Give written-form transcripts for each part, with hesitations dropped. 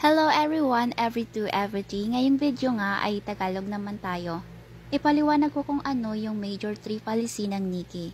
Hello everyone, every two, everything. Ngayong video nga ay Tagalog naman tayo. Ipaliwanag ko kung ano yung major 3 policy ng Nikki.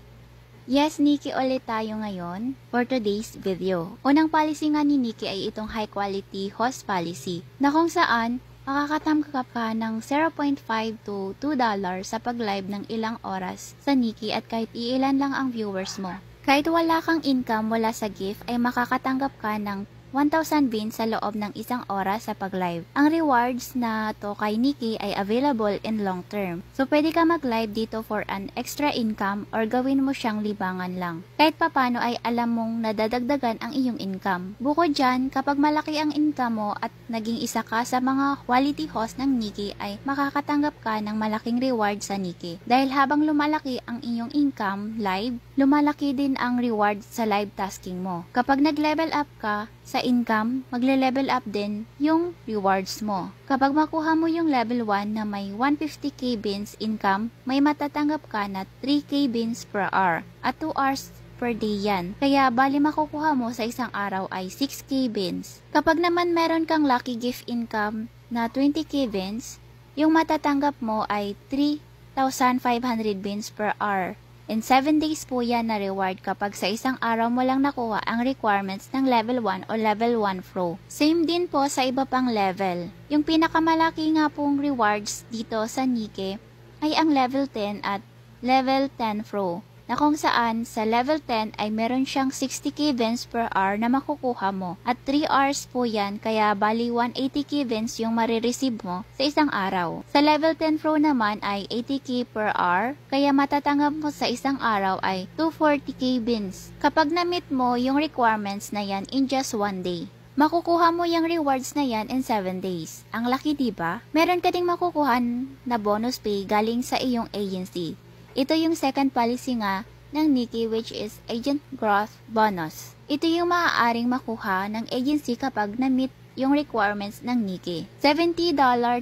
Yes, Nikki ulit tayo ngayon for today's video. Unang policy nga ni Nikki ay itong high quality host policy na kung saan makakatanggap ka ng 0.5 to $2 sa pag-live ng ilang oras sa Nikki at kahit iilan lang ang viewers mo. Kahit wala kang income mula sa gift ay makakatanggap ka ng 1,000 beans sa loob ng isang oras sa pag-live. Ang rewards na to kay Nikki ay available in long term. So, pwede ka mag-live dito for an extra income or gawin mo siyang libangan lang. Kahit papano ay alam mong nadadagdagan ang iyong income. Bukod dyan, kapag malaki ang income mo at naging isa ka sa mga quality host ng Nikki ay makakatanggap ka ng malaking reward sa Nikki. Dahil habang lumalaki ang iyong income live, lumalaki din ang reward sa live tasking mo. Kapag nag-level up ka sa income, magle-level up din yung rewards mo. Kapag makuha mo yung level 1 na may 150k beans income, may matatanggap ka na 3k beans per hour at 2 hours per day yan. Kaya bali makukuha mo sa isang araw ay 6k beans. Kapag naman meron kang lucky gift income na 20k beans, yung matatanggap mo ay 3,500 beans per hour. In 7 days po yan na reward kapag sa isang araw mo lang nakuha ang requirements ng level 1 o level 1 pro. Same din po sa iba pang level. Yung pinakamalaki nga pong rewards dito sa Nikki ay ang level 10 at level 10 pro. Na kung saan sa level 10 ay meron siyang 60k beans per hour na makukuha mo. At 3 hours po yan kaya bali 180k beans yung marireceive mo sa isang araw. Sa level 10 pro naman ay 80k per hour kaya matatanggap mo sa isang araw ay 240k beans. Kapag na-meet mo yung requirements na yan in just 1 day. Makukuha mo yung rewards na yan in 7 days. Ang laki diba? Meron ka ding makukuha na bonus pay galing sa iyong agency. Ito yung second policy nga ng Nikki which is Agent Growth Bonus. Ito yung maaaring makuha ng agency kapag na-meet yung requirements ng Nikki. $70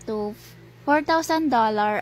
to $4,000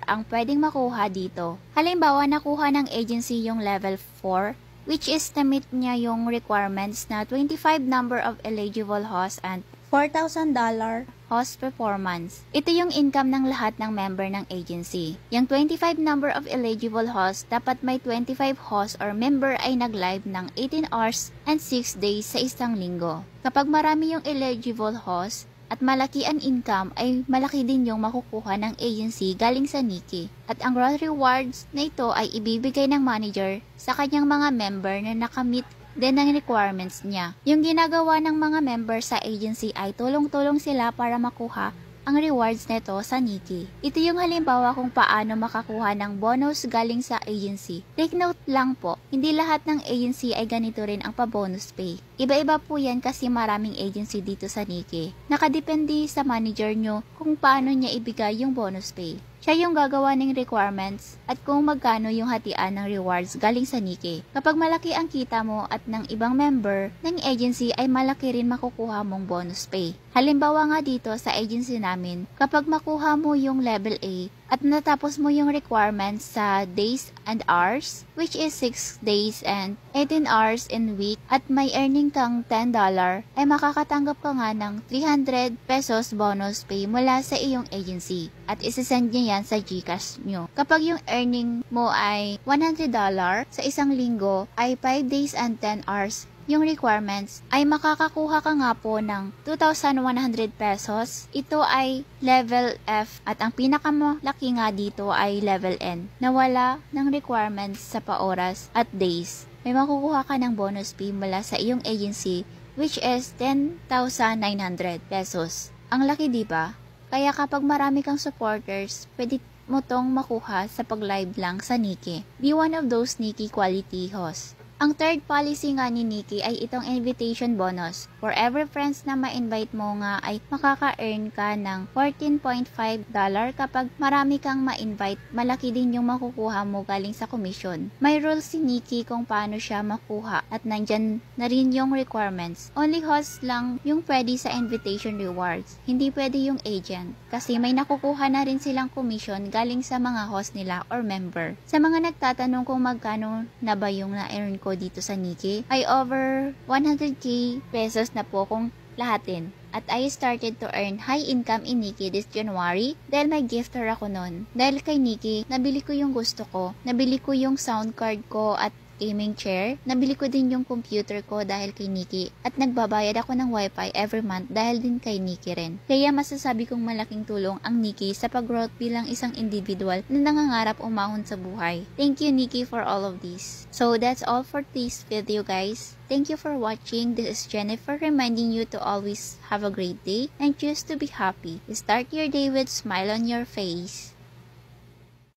ang pwedeng makuha dito. Halimbawa, nakuha ng agency yung level 4 which is na-meet niya yung requirements na 25 number of eligible hosts and $4,000 host performance. Ito yung income ng lahat ng member ng agency. Yung 25 number of eligible hosts, dapat may 25 hosts or member ay nag-live ng 18 hours and 6 days sa isang linggo. Kapag marami yung eligible hosts at malaki ang income, ay malaki din yung makukuha ng agency galing sa Nikki. At ang growth rewards na ito ay ibibigay ng manager sa kanyang mga member na nakamit din ang requirements niya. Yung ginagawa ng mga member sa agency ay tulong-tulong sila para makuha ang rewards nito sa Nikki. Ito yung halimbawa kung paano makakuha ng bonus galing sa agency. Take note lang po, hindi lahat ng agency ay ganito rin ang pa-bonus pay. Iba-iba po yan kasi maraming agency dito sa Nikki. Nakadepende sa manager nyo kung paano niya ibigay yung bonus pay. Siya yung gagawa ng requirements at kung magkano yung hatian ng rewards galing sa Nikki. Kapag malaki ang kita mo at ng ibang member ng agency ay malaki rin makukuha mong bonus pay. Halimbawa nga dito sa agency namin, kapag makuha mo yung level A at natapos mo yung requirements sa days and hours, which is 6 days and 18 hours in week, at may earning kang $10, ay makakatanggap ka nga ng 300 pesos bonus pay mula sa iyong agency. At isasend niya yan sa GCash nyo. Kapag yung earning mo ay $100 sa isang linggo, ay 5 days and 10 hours yung requirements, ay makakakuha ka nga po ng 2,100 pesos. Ito ay level F at ang pinakamalaki nga dito ay level N na wala ng requirements sa pa-oras at days. May makukuha ka ng bonus fee mula sa iyong agency which is 10,900 pesos. Ang laki diba? Kaya kapag marami kang supporters, pwede mo tong makuha sa pag-live lang sa Nikki. Be one of those Nikki quality hosts. Ang third policy nga ni Nikki ay itong invitation bonus. For every friends na ma-invite mo nga ay makaka-earn ka ng $14.5 kapag marami kang ma-invite, malaki din yung makukuha mo galing sa commission. May rules si Nikki kung paano siya makuha at nandyan na rin yung requirements. Only hosts lang yung pwede sa invitation rewards, hindi pwede yung agent kasi may nakukuha na rin silang commission galing sa mga host nila or member. Sa mga nagtatanong kung magkano na ba yung na-earn ko dito sa Nikki, ay over 100k pesos na po kung lahatin. At I started to earn high income in Nikki this January dahil may gifter ako nun. Dahil kay Nikki, nabili ko yung gusto ko. Nabili ko yung sound card ko at gaming chair. Nabili ko din yung computer ko dahil kay Nikki. At nagbabayad ako ng wifi every month dahil din kay Nikki rin. Kaya masasabi kong malaking tulong ang Nikki sa pag-growth bilang isang individual na nangangarap umahon sa buhay. Thank you Nikki for all of this. So that's all for this video guys. Thank you for watching. This is Jennifer reminding you to always have a great day and choose to be happy. Start your day with smile on your face.